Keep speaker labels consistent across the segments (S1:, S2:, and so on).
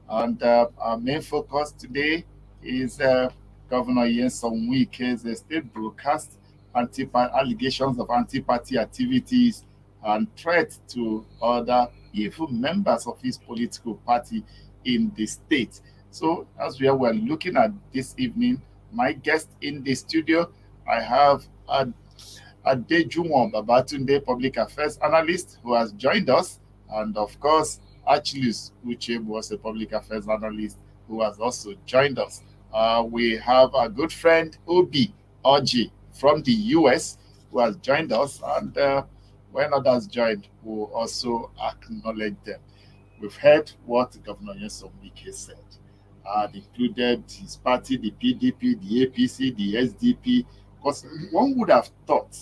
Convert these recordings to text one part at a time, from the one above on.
S1: And our main focus today is Governor Nyesom Wike's state broadcast allegations of anti-party activities and threats to other even members of his political party in the state. So, as we're looking at this evening, my guest in the studio, I have Adejuwon Babatunde, public affairs analyst, who has joined us, and of course, Achilles Uche was a public affairs analyst who has also joined us. We have a good friend, Obi Oji, from the US, who has joined us, and when others joined, we'll also acknowledge them. We've heard what Governor Nyesom Wike said. It included his party, the PDP, the APC, the SDP, because one would have thought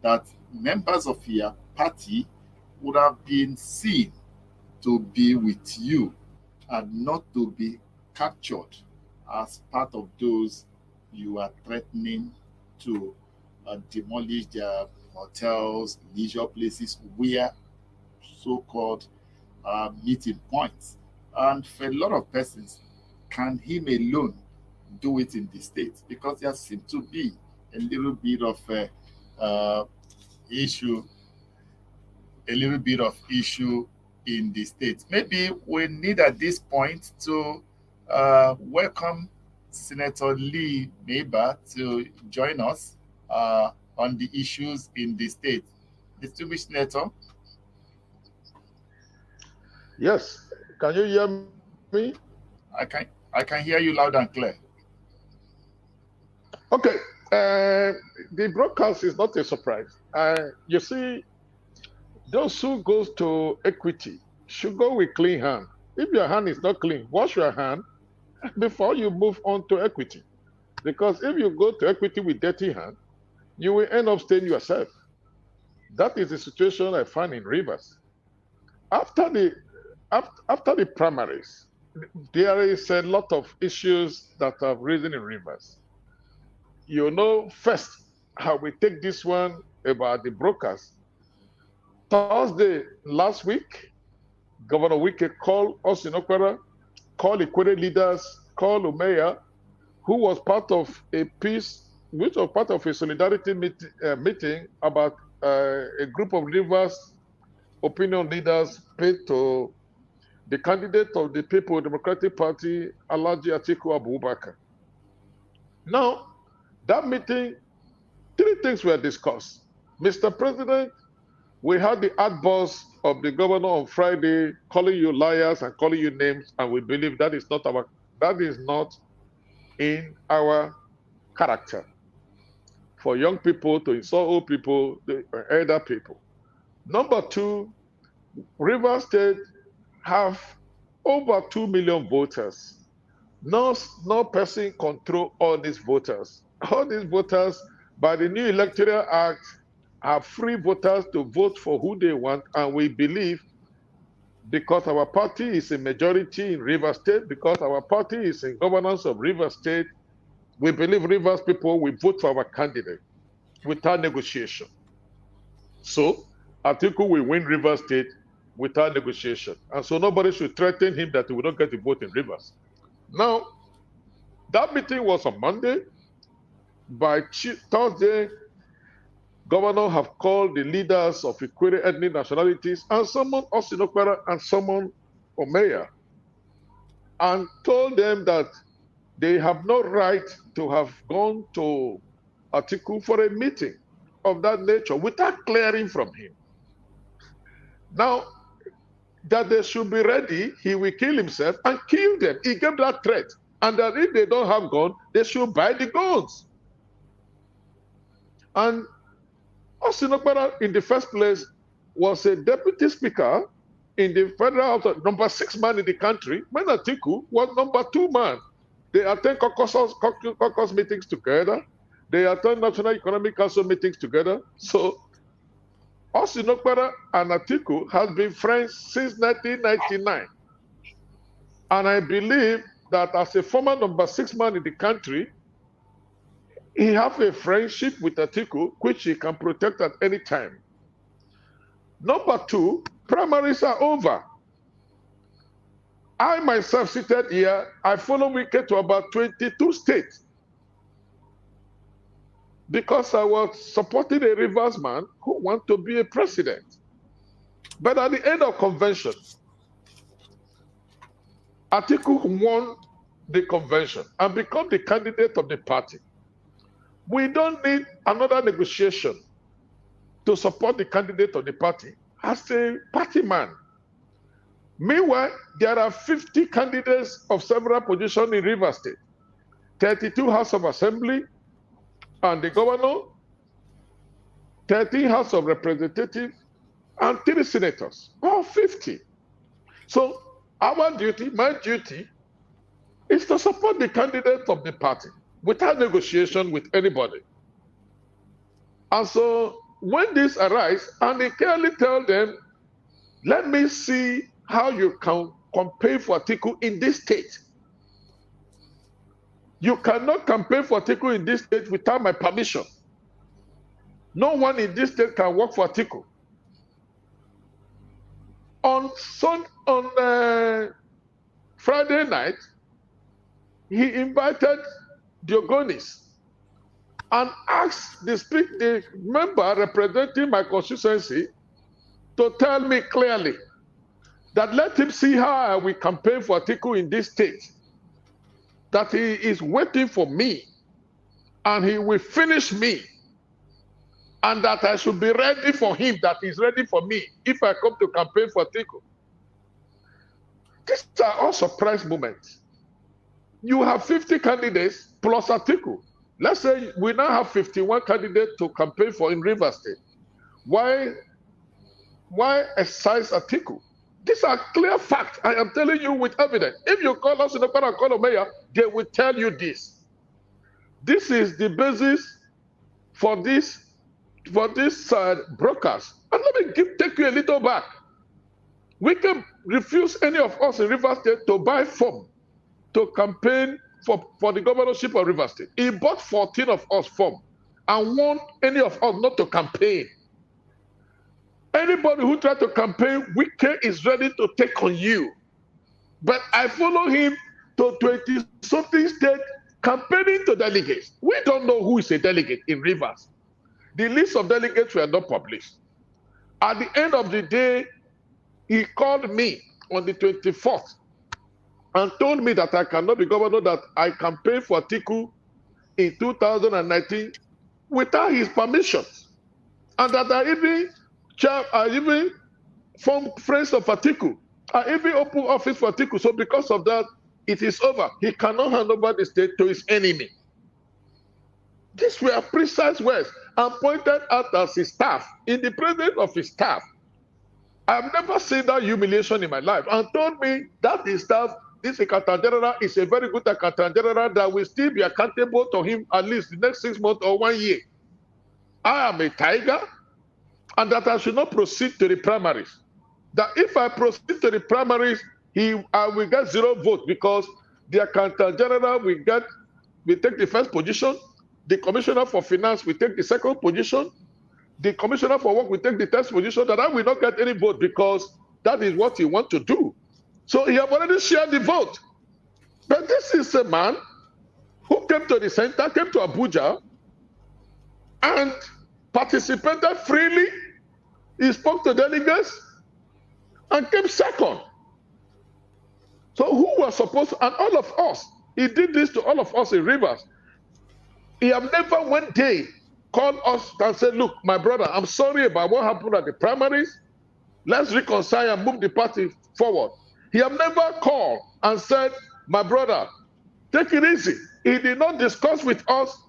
S1: that members of your party would have been seen to be with you and not to be captured as part of those you are threatening to demolish their hotels, leisure places, where so-called meeting points. And for a lot of persons, can him alone do it in the state? Because there seems to be a little bit of issue, a little bit of issue in the state. Maybe we need at this point to welcome Senator Lee Maeba to join us on the issues in the state. Distinguished Senator.
S2: Yes. Can you hear me?
S1: I can hear you loud and clear.
S2: Okay. The broadcast is not a surprise. You see, those who goes to equity should go with clean hand. If your hand is not clean, wash your hand before you move on to equity. Because if you go to equity with dirty hand, you will end up staying yourself. That is the situation I find in Rivers. After the primaries, there is a lot of issues that have risen in Rivers. You know, first, how we take this one about the brokers. Thursday last week, Governor Wike called us in Okpara, called Equator leaders, called Umeya, who was part of a peace, which was part of a solidarity meeting about a group of Rivers opinion leaders paid to the candidate of the People Democratic Party, Alhaji Atiku Abubakar. Now, that meeting, three things were discussed. Mr. President, we had the outburst of the governor on Friday calling you liars and calling you names, and we believe that is not in our character. For young people to insult old people, the elder people. Number two, Rivers State have over 2 million voters. No person control all these voters. All these voters, by the new Electoral Act, are free voters to vote for who they want, and we believe because our party is a majority in Rivers State, because our party is in governance of Rivers State, we believe Rivers people will vote for our candidate without negotiation. So, Atiku will win Rivers State without negotiation. And so nobody should threaten him that he will not get the vote in Rivers. Now, that meeting was on Monday. By Thursday, governor have called the leaders of Equatorial ethnic nationalities and summoned us in Okpara and summoned Umeya and told them that they have no right to have gone to Atiku for a meeting of that nature without clearing from him. Now, that they should be ready, he will kill himself and kill them. He gave that threat. And that if they don't have guns, they should buy the guns. And Osinokpara, in the first place, was a deputy speaker in the federal house, number 6 man in the country, when Atiku was number 2 man. They attend caucus meetings together. They attend National Economic Council meetings together. So Osinokpara and Atiku has been friends since 1999. And I believe that as a former number 6 man in the country, he has a friendship with Atiku, which he can protect at any time. Number two, primaries are over. I myself seated here, I follow Wike to about 22 states because I was supporting a Rivers man who wanted to be a president. But at the end of convention, Atiku won the convention and become the candidate of the party. We don't need another negotiation to support the candidate of the party as a party man. Meanwhile, there are 50 candidates of several positions in Rivers State, 32 House of Assembly and the governor, 13 House of Representatives, and 3 senators, all 50. So our duty, my duty, is to support the candidate of the party without negotiation with anybody. And so when this arises, and they clearly tell them, let me see how you can campaign for Atiku in this state. You cannot campaign for Atiku in this state without my permission. No one in this state can work for Atiku. On Friday night, he invited Diogonis and asked the member representing my constituency to tell me clearly that let him see how I will campaign for Atiku in this state, that he is waiting for me and he will finish me, and that I should be ready for him, that he's ready for me if I come to campaign for Atiku. These are all surprise moments. You have 50 candidates plus Atiku. Let's say we now have 51 candidates to campaign for in Rivers State. Why excise Atiku? These are clear facts. I am telling you with evidence. If you call us in the call of mayor, they will tell you this. This is the basis for this brokers. And let me take you a little back. We can refuse any of us in Rivers State to buy form to campaign for the governorship of Rivers State. He bought 14 of us form and want any of us not to campaign. Anybody who tries to campaign, Wike is ready to take on you. But I follow him to 20-something states campaigning to delegates. We don't know who is a delegate in Rivers. The list of delegates were not published. At the end of the day, he called me on the 24th and told me that I cannot be governor, that I campaigned for Atiku in 2019 without his permission. And that I even formed friends of Atiku. I even opened office for Atiku. So because of that, it is over. He cannot hand over the state to his enemy. These were precise words and pointed out as his staff, in the presence of his staff. I've never seen that humiliation in my life, and told me that his staff, this accountant general, is a very good accountant general that will still be accountable to him at least the next 6 months or 1 year. I am a tiger, and that I should not proceed to the primaries. That if I proceed to the primaries, I will get 0 votes because the accountant general will take the first position, the commissioner for finance will take the second position, the commissioner for work will take the third position, that I will not get any vote because that is what he wants to do. So he have already shared the vote. But this is a man who came to the center, came to Abuja, and participated freely. He spoke to delegates and came second. So who was supposed to, and all of us, he did this to all of us in Rivers. He have never one day called us and said, look, my brother, I'm sorry about what happened at the primaries. Let's reconcile and move the party forward. He have never called and said, my brother, take it easy. He did not discuss with us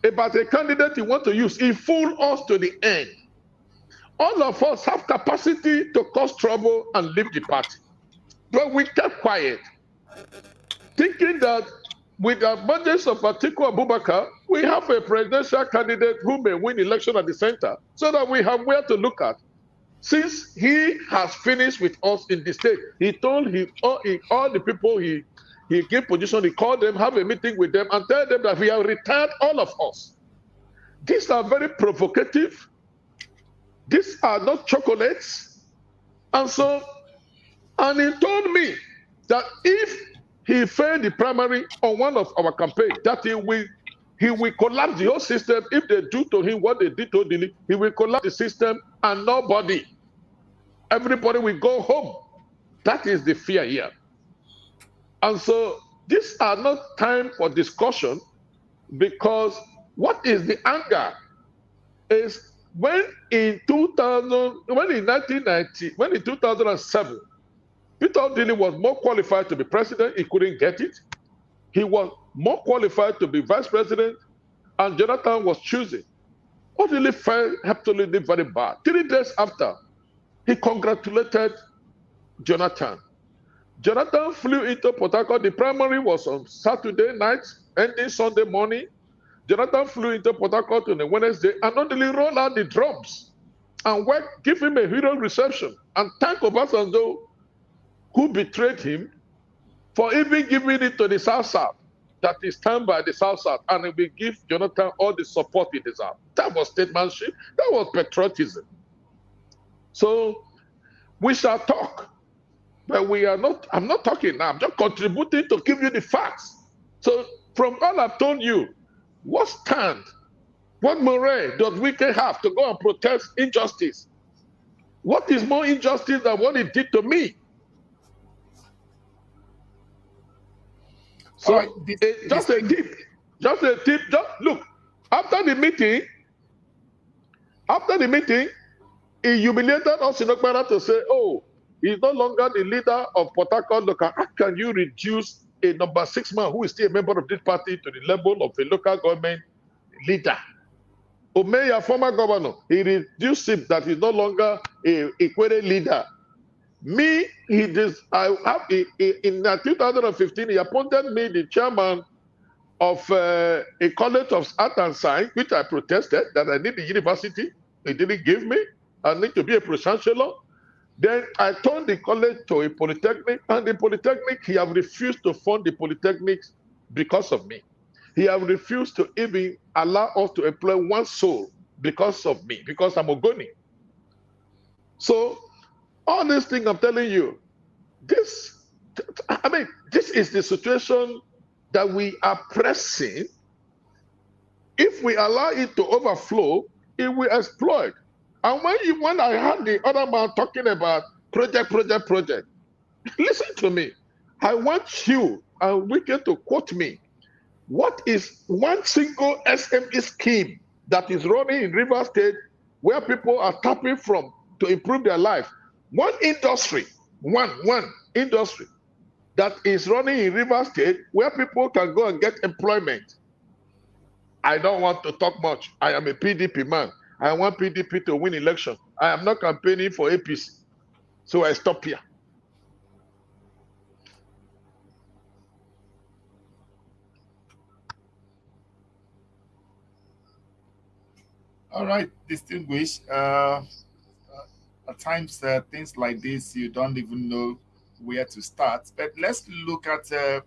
S2: about a candidate he want to use. He fooled us to the end. All of us have capacity to cause trouble and leave the party. But we kept quiet, thinking that with the emergence of Atiku Abubakar, we have a presidential candidate who may win election at the center, so that we have where to look at. Since he has finished with us in the state, he told all the people he gave position, he called them, have a meeting with them, and tell them that we have retired all of us. These are very provocative. These are not chocolates. And he told me that if he failed the primary on one of our campaigns, that he will collapse the whole system. If they do to him what they did to Dili, he will collapse the system and everybody will go home. That is the fear here. And so these are not time for discussion, because what is the anger is when in 2007, Peter Dili was more qualified to be president, he couldn't get it. He was more qualified to be vice president, and Jonathan was choosing. Odili felt absolutely very bad. 3 days after, he congratulated Jonathan. Jonathan flew into Port Harcourt. The primary was on Saturday night, ending Sunday morning. Jonathan flew into Port Harcourt on a Wednesday, and Odili rolled out the drums and give him a hero reception and thank Obasanjo, who betrayed him, for even giving it to the South, that is stand by the South, and he will give Jonathan all the support he deserves. That was statesmanship. That was patriotism. So we shall talk, but I'm not talking now. I'm just contributing to give you the facts. So from all I've told you, what stand, what morale does Wike have to go and protest injustice? What is more injustice than what he did to me? So just a tip. Just look. After the meeting, he humiliated us in Okpara to say, "Oh, he's no longer the leader of Port Harcourt local. How can you reduce a number 6 man who is still a member of this party to the level of a local government leader?" Omeya, former governor, he reduced him that he's no longer a equated leader. Me, in 2015, he appointed me the chairman of a college of art and science, which I protested that I need the university. He didn't give me. I need to be a pro-chancellor. Then I turned the college to a polytechnic, and the polytechnic, he have refused to fund the polytechnics because of me. He have refused to even allow us to employ one soul because of me, because I'm Ogoni. So all these things I'm telling you, this is the situation that we are pressing. If we allow it to overflow, it will exploit. And when I heard the other man talking about project, listen to me. I want you and Wike to quote me. What is one single SME scheme that is running in Rivers State where people are tapping from to improve their life? One industry that is running in Rivers State where people can go and get employment. I don't want to talk much. I am a PDP man. I want PDP to win election. I am not campaigning for APC. So I stop here.
S1: All right, distinguished. At times, things like this, you don't even know where to start. But let's look at the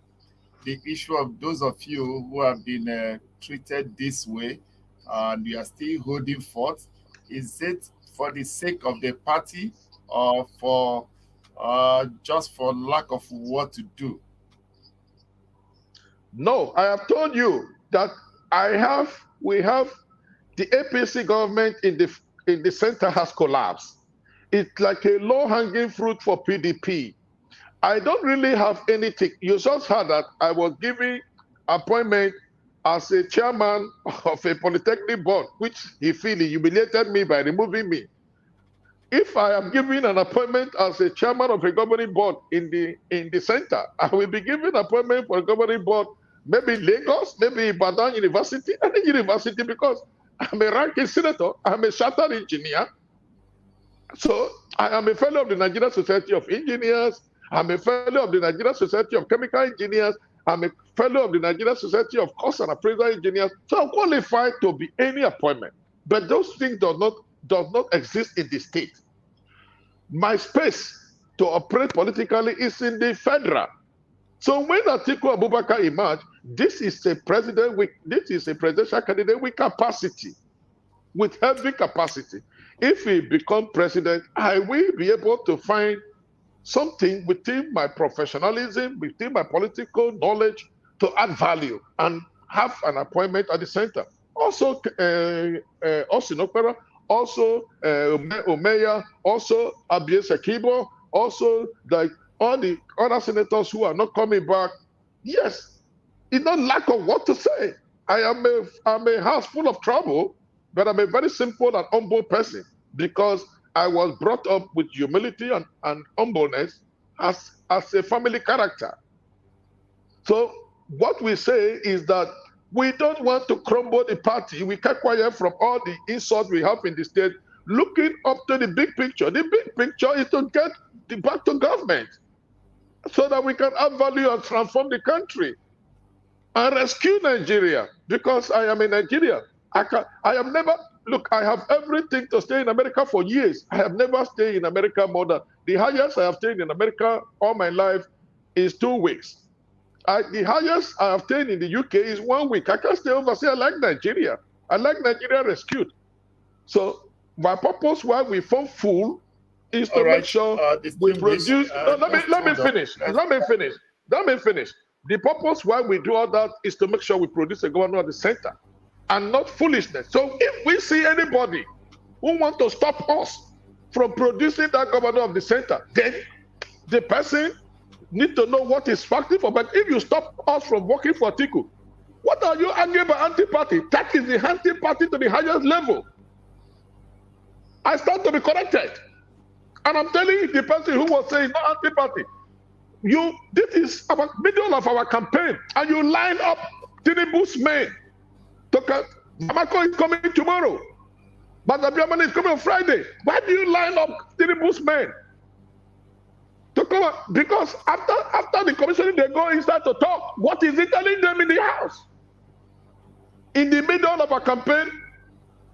S1: issue of those of you who have been treated this way and you are still holding forth. Is it for the sake of the party or for just for lack of what to do?
S2: No, I have told you that we have the APC government in the center has collapsed. It's like a low-hanging fruit for PDP. I don't really have anything. You just heard that I was giving appointment as a chairman of a polytechnic board, which he humiliated me by removing me. If I am given an appointment as a chairman of a governing board in the center, I will be given appointment for a governing board, maybe Lagos, maybe Ibadan University, any university, because I'm a ranking senator, I'm a chartered engineer. So I am a fellow of the Nigerian Society of Engineers, I'm a fellow of the Nigerian Society of Chemical Engineers, I'm a fellow of the Nigerian Society of Cost and Appraisal Engineers. So I'm qualified to be any appointment. But those things does not exist in the state. My space to operate politically is in the federal. So when Atiku Abubakar emerged, this is a presidential candidate with capacity, with heavy capacity. If he becomes president, I will be able to find something within my professionalism, within my political knowledge to add value and have an appointment at the center. Also, Austin Okpara, also Omeya, also Abie Sekibo, also all the other senators who are not coming back. Yes, it's not lack of what to say. I'm a house full of trouble, but I'm a very simple and humble person because I was brought up with humility and humbleness as a family character. So what we say is that we don't want to crumble the party. We kept quiet from all the insults we have in the state, looking up to the big picture. The big picture is to get back to government so that we can add value and transform the country and rescue Nigeria, because I am a Nigerian. I have never, look, I have everything to stay in America for years. I have never stayed in America more than, the highest I have stayed in America all my life is 2 weeks. The highest I have stayed in the UK is 1 week. I can't stay overseas. I like Nigeria. I like Nigeria rescued. So my purpose why we form full is to make sure we produce. No, let me finish. The purpose why we do all that is to make sure we produce a governor at the center and not foolishness. So if we see anybody who want to stop us from producing that governor of the center, then the person need to know what is factory for. But if you stop us from working for Atiku, what are you arguing about anti-party? That is the anti-party to the highest level. I stand to be corrected. And I'm telling you, the person who was saying no anti-party, this is about middle of our campaign, and you line up Tinubu's men. Bamako is coming tomorrow, but the Biamani is coming on Friday. Why do you line up Tinubu's men to come up? Because after the commissioning, they go inside to talk. What is it telling them in the house? In the middle of a campaign,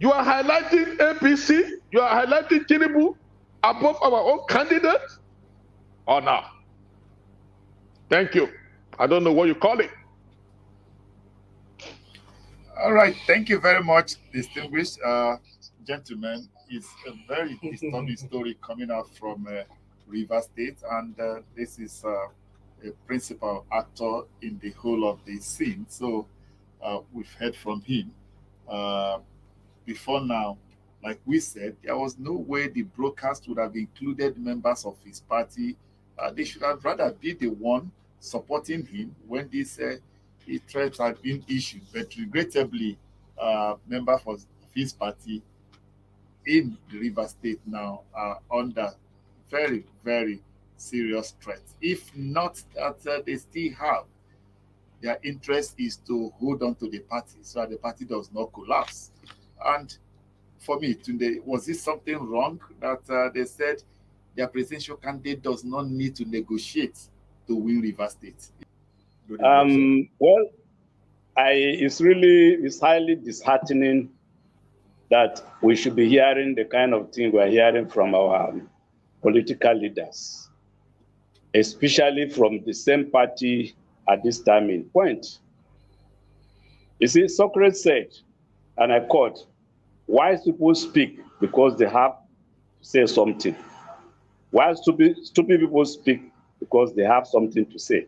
S2: you are highlighting APC, you are highlighting Tinubu above our own candidate, or not? Thank you. I don't know what you call it.
S1: All right. Thank you very much, distinguished gentlemen. It's a very disturbing story coming out from Rivers State, and this is a principal actor in the whole of the scene. So we've heard from him. Before now, like we said, there was no way the broadcast would have included members of his party. They should have rather be the one supporting him when these threats have been issued. But regrettably, members of his party in the River State now are under very, very serious threats. If not that they still have, their interest is to hold on to the party so that the party does not collapse. And for me, today, was this something wrong that they said their presidential candidate does not need to negotiate to win River State?
S3: Well, it's highly disheartening that we should be hearing the kind of thing we're hearing from our political leaders, especially from the same party at this time in point. You see, Socrates said, and I quote, "Wise people speak because they have to say something. While stupid people speak because they have something to say."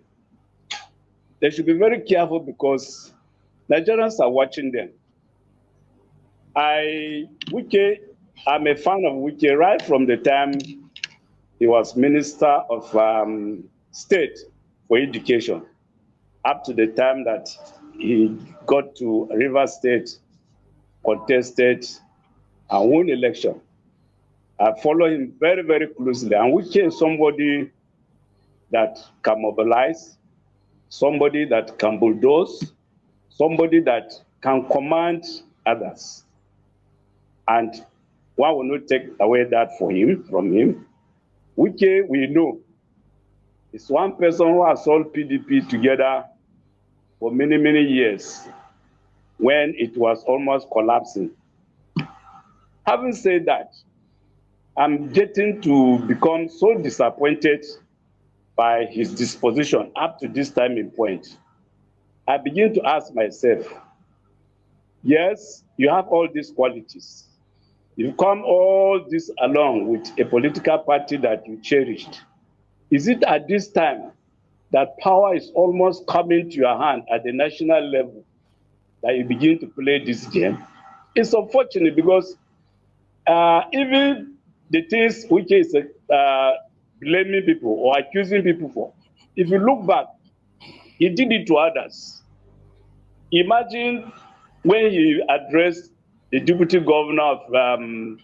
S3: They should be very careful because Nigerians are watching them. Wike, I'm a fan of Wike right from the time he was Minister of State for Education, up to the time that he got to Rivers State, contested, and won election. I follow him very, very closely. And Wike is somebody that can mobilize, somebody that can bulldoze, somebody that can command others. And one will not take away that from him. Wike, we know, is one person who has held PDP together for many, many years when it was almost collapsing. Having said that, I'm getting to become so disappointed by his disposition up to this time in point. I begin to ask myself, yes, you have all these qualities. You've come all this along with a political party that you cherished. Is it at this time that power is almost coming to your hand at the national level that you begin to play this game? It's unfortunate because even the things which is blaming people or accusing people for, if you look back, he did it to others. Imagine when he addressed the deputy governor of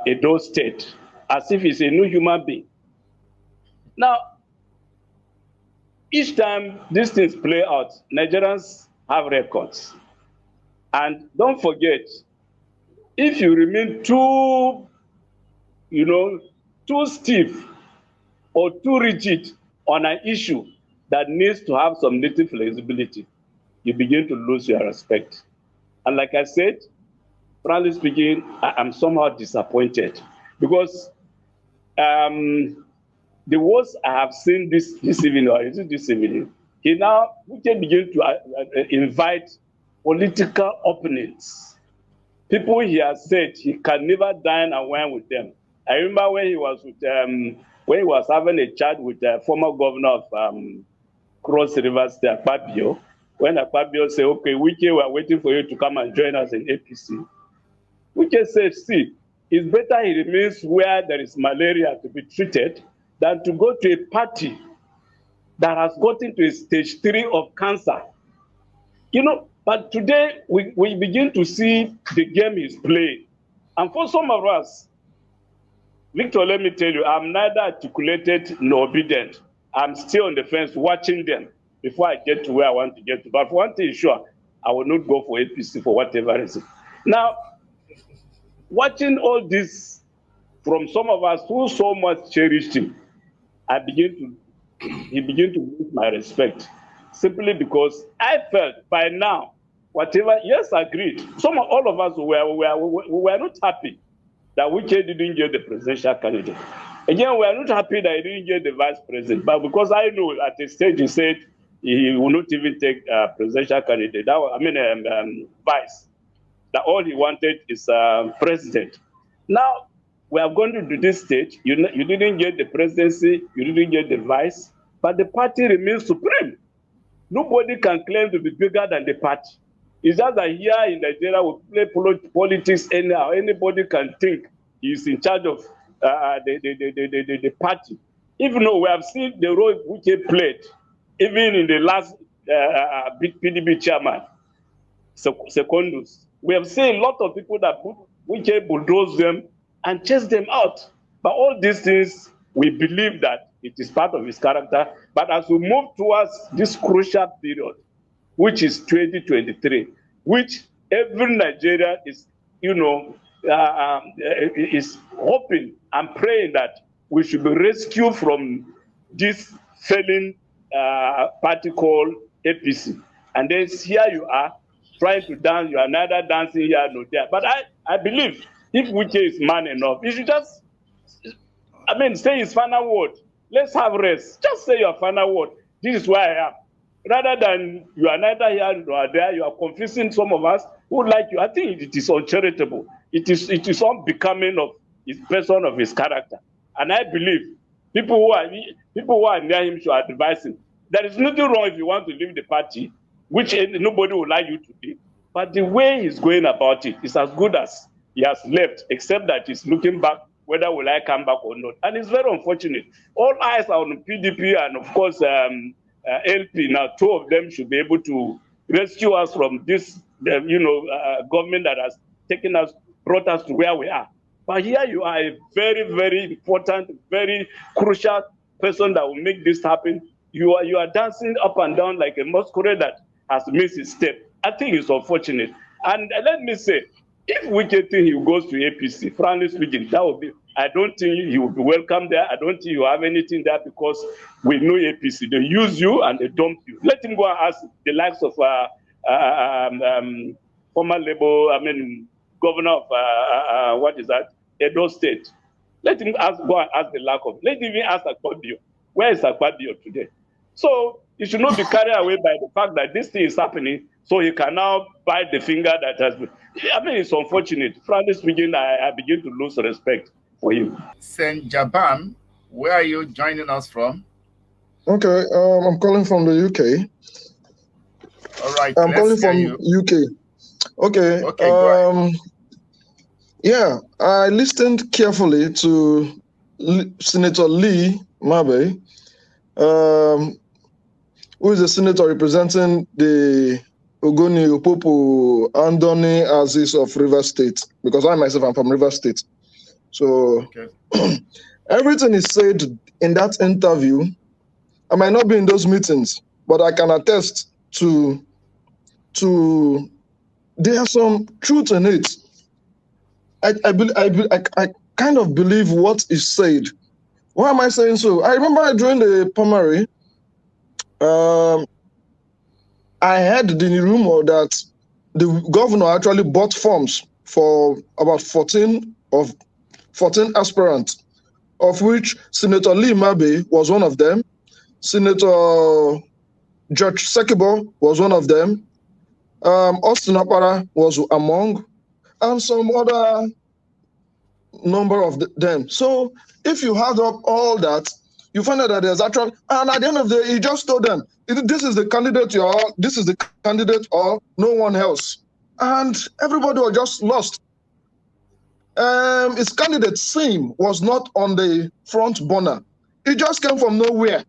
S3: Edo State as if he's a new human being. Now, each time these things play out, Nigerians have records. And don't forget, if you remain too stiff or too rigid on an issue that needs to have some little flexibility, you begin to lose your respect. And like I said, frankly speaking, I'm somehow disappointed because the worst I have seen this evening, or is it this evening, we can begin to invite political opponents. People he has said he can never dine and wine with them. I remember when he was having a chat with the former governor of Cross River State, Akpabio, when Akpabio said, okay, Wike, we are waiting for you to come and join us in APC. Wike said, see, it's better he remains where there is malaria to be treated than to go to a party that has gotten to a stage 3 of cancer. But today we begin to see the game he's playing. And for some of us, Victor, let me tell you, I'm neither articulated nor obedient. I'm still on the fence watching them before I get to where I want to get to. But for one thing is sure, I will not go for APC for whatever reason. Now, watching all this from some of us who so much cherished him, he began to lose my respect. Simply because I felt by now, yes, agreed. All of us were not happy that Wike didn't get the presidential candidate. Again, we are not happy that he didn't get the vice president. But because I know at a stage he said he will not even take presidential candidate. Vice. That all he wanted is president. Now, we are going to do this stage. You didn't get the presidency, you didn't get the vice, but the party remains supreme. Nobody can claim to be bigger than the party. It's just that here in Nigeria, we play politics anyhow. Anybody can think he's in charge of the party. Even though we have seen the role which he played, even in the last PDP chairman, Secondus, we have seen a lot of people that which bulldoze them and chase them out. But all these things, we believe that it is part of his character. But as we move towards this crucial period, which is 2023, which every Nigerian is, is hoping and praying that we should be rescued from this failing party called APC. And then here you are trying to dance. You are neither dancing here nor there. But I believe if Wike is man enough, he should just, say his final word. Let's have rest. Just say your final word. This is where I am. Rather than you are neither here nor there, you are confusing some of us who like you. I think it is uncharitable. It is unbecoming of his person, of his character. And I believe people who are near him should advise him. There is nothing wrong if you want to leave the party, which nobody would like you to be. But the way he's going about it is as good as he has left, except that he's looking back, whether will I come back or not. And it's very unfortunate. All eyes are on PDP and, of course, LP. Now, two of them should be able to rescue us from this, government that has brought us to where we are. But here you are a very, very important, very crucial person that will make this happen. You are dancing up and down like a masquerade that has missed his step. I think it's unfortunate. And let me say, if Wike think he goes to APC, frankly speaking, I don't think he will be welcome there. I don't think you have anything there because we know APC. They use you and they dump you. Let him go and ask the likes of former governor of Edo State. Let him go and ask the lack of. Let him even ask Akpabio. Where is Akpabio today? So he should not be carried away by the fact that this thing is happening, so he can now bite the finger that has been. It's unfortunate. Frankly speaking, I begin to lose respect for him.
S1: St. Jaban Where are you joining us from?
S4: Okay, I'm calling from the UK.
S1: All right,
S4: I'm
S1: let's
S4: calling
S1: hear
S4: from
S1: you.
S4: UK. Okay.
S1: Okay, go ahead.
S4: Yeah, I listened carefully to Senator Lee Mabe, who is a senator representing the Ogoni Opopo Andoni Aziz of Rivers State, because I myself am from Rivers State. So
S1: Okay.
S4: everything is said in that interview. I might not be in those meetings, but I can attest to there's some truth in it. I kind of believe what is said. Why am I saying so? I remember during the primary, I heard the rumor that the governor actually bought forms for about 14 aspirants, of which Senator Lee Mabe was one of them. Senator George Sekibo was one of them. Austin Apara was among, and some other number of them. So if you add up all that, you find out that there's actually, and at the end of the day, he just told them, this is the candidate you are, this is the candidate or no one else. And everybody was just lost. His candidate, Sim, was not on the front burner. He just came from nowhere.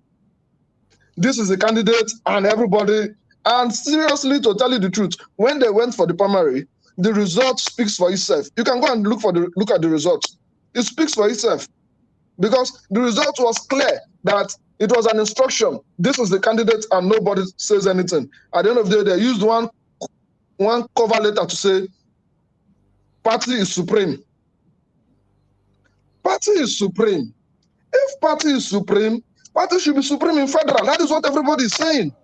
S4: This is the candidate and everybody, and seriously, to tell you the truth, when they went for the primary, the result speaks for itself. You can go and look at the result. It speaks for itself, because the result was clear that it was an instruction. This is the candidate, and nobody says anything. At the end of the day, they used one cover letter to say, "Party is supreme." Party is supreme. If party is supreme, party should be supreme in federal. That is what everybody is saying.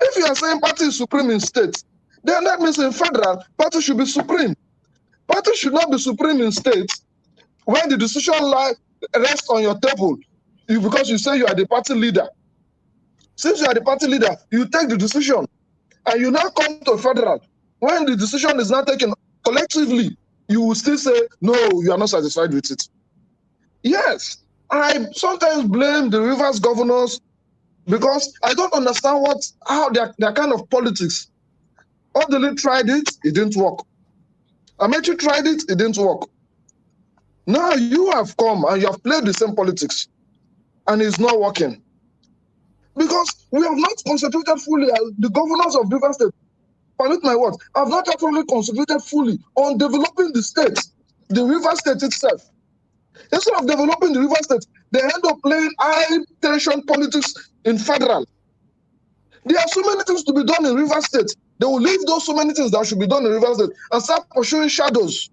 S4: If you are saying party is supreme in state, then that means in federal, party should be supreme. Party should not be supreme in state when the decision rests on your table, because you say you are the party leader. Since you are the party leader, you take the decision, and you now come to federal. When the decision is not taken collectively, you will still say, no, you are not satisfied with it. Yes, I sometimes blame the Rivers governors, because I don't understand how their kind of politics. Odili tried it didn't work. Amechi tried it didn't work. Now you have come and you have played the same politics, and it's not working. Because we have not concentrated fully, the governors of Rivers State, permit my words, have not actually concentrated fully on developing the state, the Rivers State itself. Instead of developing the Rivers State, they end up playing high-tension politics in federal. There are so many things to be done in Rivers State. They will leave those so many things that should be done in Rivers State and start pursuing shadows.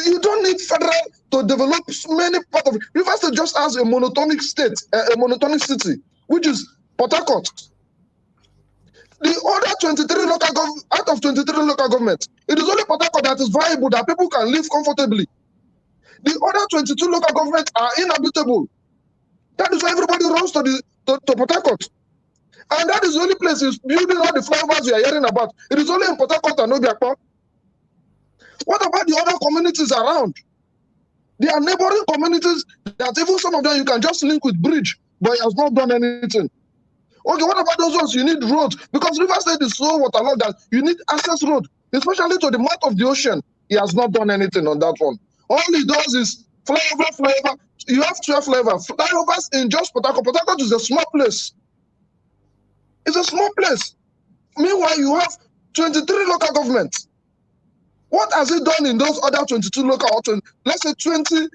S4: You don't need federal to develop many parts of it. Rivers State just has a monotonic state, a monotonic city, which is Port Harcourt. The other 23 out of 23 local governments, it is only Port Harcourt that is viable, that people can live comfortably. The other 22 local governments are inhabitable. That is why everybody runs to Port Harcourt. And that is the only place is building all the flyovers you are hearing about. It is only in Port Harcourt and Obiakpo. What about the other communities around? There are neighboring communities that even some of them you can just link with bridge, but it has not done anything. Okay, what about those ones? You need roads, because Rivers State is so waterlogged that you need access road, especially to the mouth of the ocean. He has not done anything on that one. All he does is flyover. You have 12 flyovers in just Port Harcourt. Port Harcourt is a small place. It's a small place. Meanwhile, you have 23 local governments. What has it done in those other 22 local, let's say 20,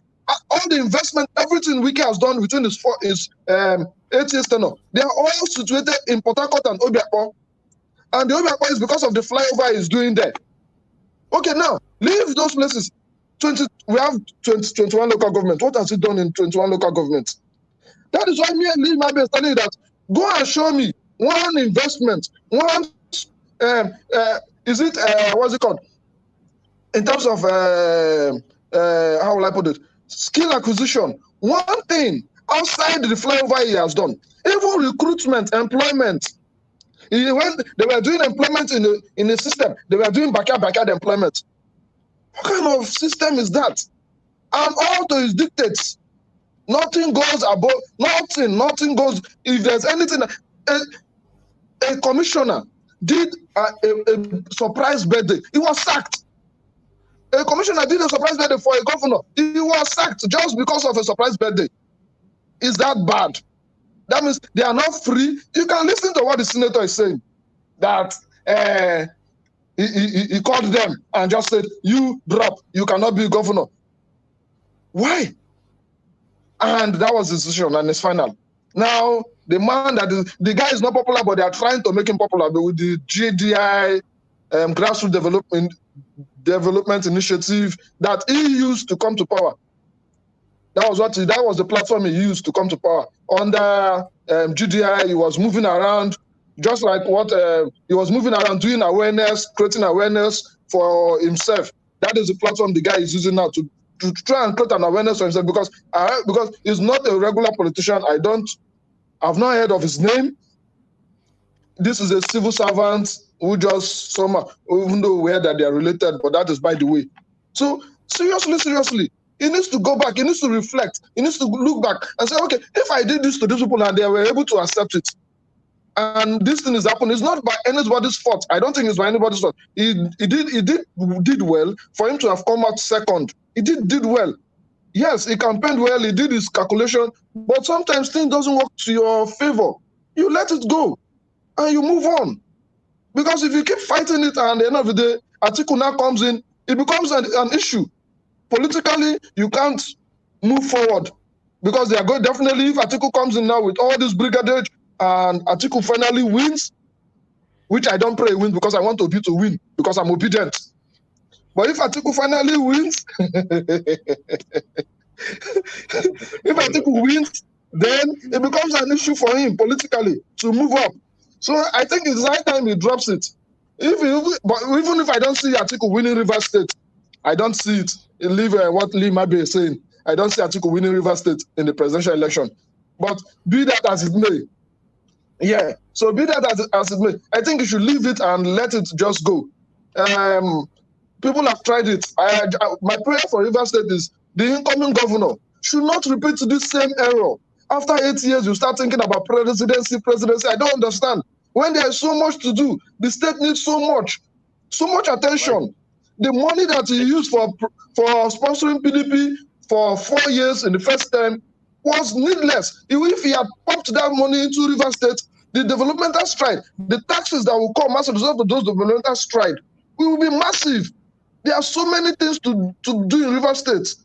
S4: all the investment, everything Wike has done within his 8 years tenure, they are all situated in Port Harcourt and Obiakpo. And the Obiakpo is because of the flyover he's doing there. Okay, now, leave those places. We have 21 local governments. What has it done in 21 local governments? That is why me and Lee Mabe is telling you that, go and show me one investment, one, what's it called? In terms of, how will I put it? Skill acquisition. One thing outside the flyover he has done. Even recruitment, employment. When they were doing employment in the system, they were doing backyard employment. What kind of system is that? And all to his dictates. Nothing goes above, nothing goes. If there's anything, a commissioner did a surprise birthday, he was sacked. A commissioner did a surprise birthday for a governor, he was sacked just because of a surprise birthday. Is that bad? That means they are not free. You can listen to what the senator is saying, that he called them and just said, you drop, you cannot be governor. Why? And that was the decision, and it's final. Now, the man the guy is not popular, but they are trying to make him popular with the GDI, grassroots development initiative that he used to come to power. That was the platform he used to come to power. Under GDI, he was moving around, just like what he was moving around, doing awareness, creating awareness for himself. That is the platform the guy is using now to try and create an awareness for himself, because he's not a regular politician. I've not heard of his name. This is a civil servant who just somehow, even though we heard that they are related, but that is by the way. So seriously, he needs to go back. He needs to reflect. He needs to look back and say, okay, if I did this to these people and they were able to accept it, and this thing is happening, it's not by anybody's fault. I don't think it's by anybody's fault. He did well for him to have come out second. He did well. Yes, he campaigned well. He did his calculation, but sometimes things doesn't work to your favor. You let it go and you move on. Because if you keep fighting it and at the end of the day, Atiku now comes in, it becomes an issue. Politically, you can't move forward, because they are going, definitely, if Atiku comes in now with all this brigadage and Atiku finally wins, which I don't pray he wins because I want Obi to win, because I'm obedient. But if Atiku finally wins, then it becomes an issue for him politically to move up. So I think it's high time he drops it. But even if I don't see Atiku winning Rivers State, I don't see it. Leave what Lee Maeba is saying. I don't see Atiku winning Rivers State in the presidential election. But be that as it may. Yeah, so be that as it may. I think you should leave it and let it just go. People have tried it. My prayer for Rivers State is the incoming governor should not repeat this same error. After 8 years, you start thinking about presidency. I don't understand. When there is so much to do, the state needs so much attention. Right. The money that he used for sponsoring PDP for 4 years in the first term was needless. If he had pumped that money into Rivers State, the developmental stride, the taxes that will come as a result of those developmental stride, will be massive. There are so many things to do in Rivers State.